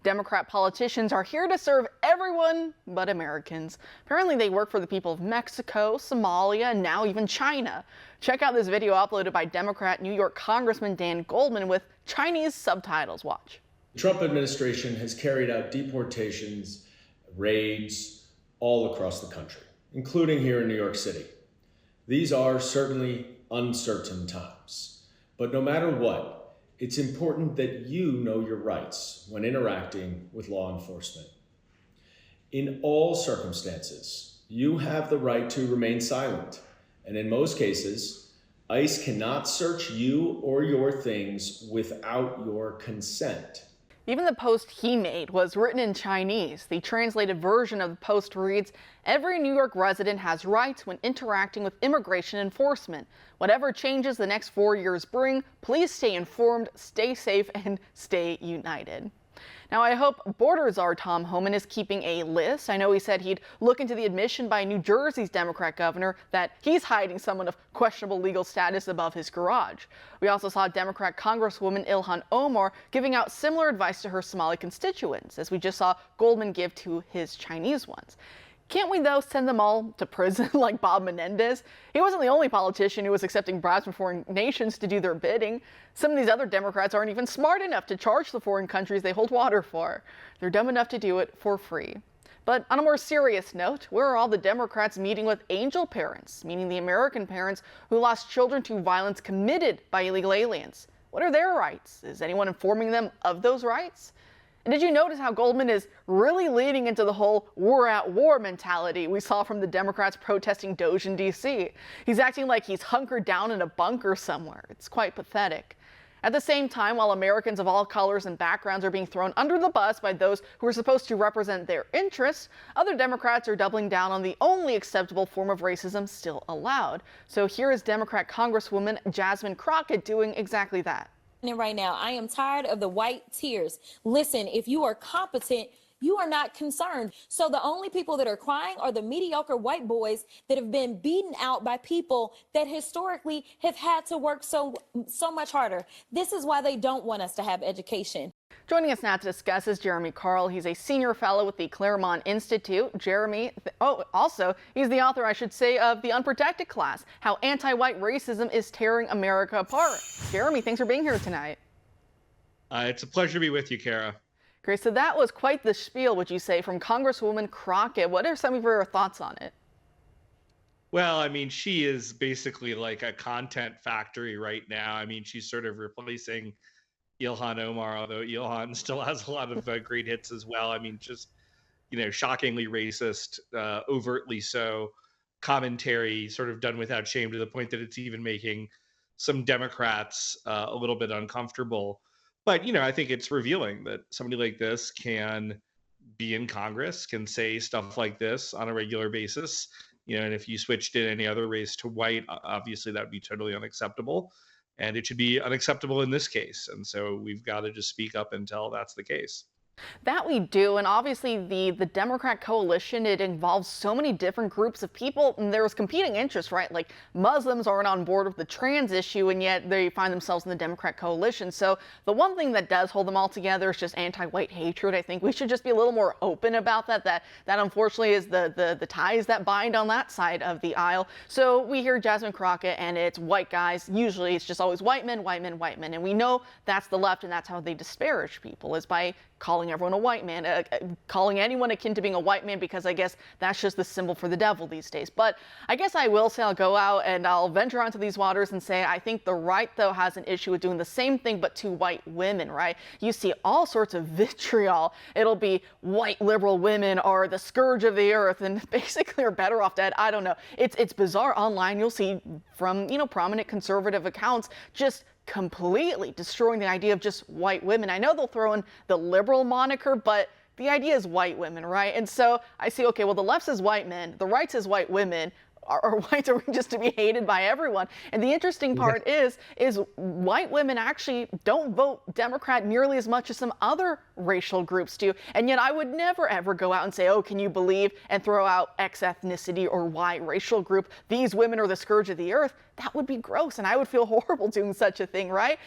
Democrat politicians are here to serve everyone but Americans. Apparently they work for the people of Mexico, Somalia, and now even China. Check out this video uploaded by Democrat New York Congressman Dan Goldman with Chinese subtitles. Watch. The Trump administration has carried out deportations, raids all across the country, including here in New York City. These are certainly uncertain times, but no matter what, it's important that you know your rights when interacting with law enforcement. In all circumstances, you have the right to remain silent, and in most cases, ICE cannot search you or your things without your consent. Even the post he made was written in Chinese. The translated version of the post reads, "Every New York resident has rights when interacting with immigration enforcement. Whatever changes the next 4 years bring, please stay informed, stay safe, and stay united." Now, I hope Border Czar Tom Homan is keeping a list. I know he said he'd look into the admission by New Jersey's Democrat governor that he's hiding someone of questionable legal status above his garage. We also saw Democrat Congresswoman Ilhan Omar giving out similar advice to her Somali constituents, as we just saw Goldman give to his Chinese ones. Can't we, though, send them all to prison like Bob Menendez? He wasn't the only politician who was accepting bribes from foreign nations to do their bidding. Some of these other Democrats aren't even smart enough to charge the foreign countries they hold water for. They're dumb enough to do it for free. But on a more serious note, where are all the Democrats meeting with angel parents, meaning the American parents who lost children to violence committed by illegal aliens? What are their rights? Is anyone informing them of those rights? And did you notice how Goldman is really leaning into the whole "we're at war" mentality we saw from the Democrats protesting Doge in D.C.? He's acting like he's hunkered down in a bunker somewhere. It's quite pathetic. At the same time, while Americans of all colors and backgrounds are being thrown under the bus by those who are supposed to represent their interests, other Democrats are doubling down on the only acceptable form of racism still allowed. So here is Democrat Congresswoman Jasmine Crockett doing exactly that. Right now, I am tired of the white tears. Listen, if you are competent, you are not concerned. So the only people that are crying are the mediocre white boys that have been beaten out by people that historically have had to work so much harder. This is why they don't want us to have education. Joining us now to discuss is Jeremy Carl. He's a senior fellow with the Claremont Institute. Jeremy, also, he's the author, I should say, of The Unprotected Class, How Anti-White Racism is Tearing America Apart. Jeremy, thanks for being here tonight. It's a pleasure to be with you, Kara. Great. So that was quite the spiel, would you say, from Congresswoman Crockett. What are some of your thoughts on it? Well, I mean, she is basically like a content factory right now. I mean, she's sort of replacing Ilhan Omar, although Ilhan still has a lot of great hits as well. I mean, just, shockingly racist, overtly so, commentary sort of done without shame to the point that it's even making some Democrats a little bit uncomfortable. But, I think it's revealing that somebody like this can be in Congress, can say stuff like this on a regular basis. And if you switched in any other race to white, obviously that would be totally unacceptable. And it should be unacceptable in this case. And so we've got to just speak up until that's the case. That we do, and obviously the Democrat coalition, it involves so many different groups of people, and there's competing interests, right? Like Muslims aren't on board with the trans issue, and yet they find themselves in the Democrat coalition. So the one thing that does hold them all together is just anti-white hatred. I think we should just be a little more open about that. That unfortunately is the ties that bind on that side of the aisle. So we hear Jasmine Crockett, and it's white guys. Usually it's just always white men, white men, white men. And we know that's the left, and that's how they disparage people, is by calling everyone a white man, calling anyone akin to being a white man, because I guess that's just the symbol for the devil these days. But I guess I will say, I'll go out and I'll venture onto these waters and say I think the right, though, has an issue with doing the same thing but to white women, right? You see all sorts of vitriol. It'll be white liberal women are the scourge of the earth and basically are better off dead. I don't know. It's bizarre. Online you'll see from, prominent conservative accounts just completely destroying the idea of just white women. I know they'll throw in the liberal moniker, but the idea is white women, right? And so I see, okay, well, the left says white men, the right says white women. Are whites are just to be hated by everyone? And the interesting part is white women actually don't vote Democrat nearly as much as some other racial groups do. And yet I would never, ever go out and say, oh, can you believe, and throw out X ethnicity or Y racial group. These women are the scourge of the earth. That would be gross, and I would feel horrible doing such a thing, right?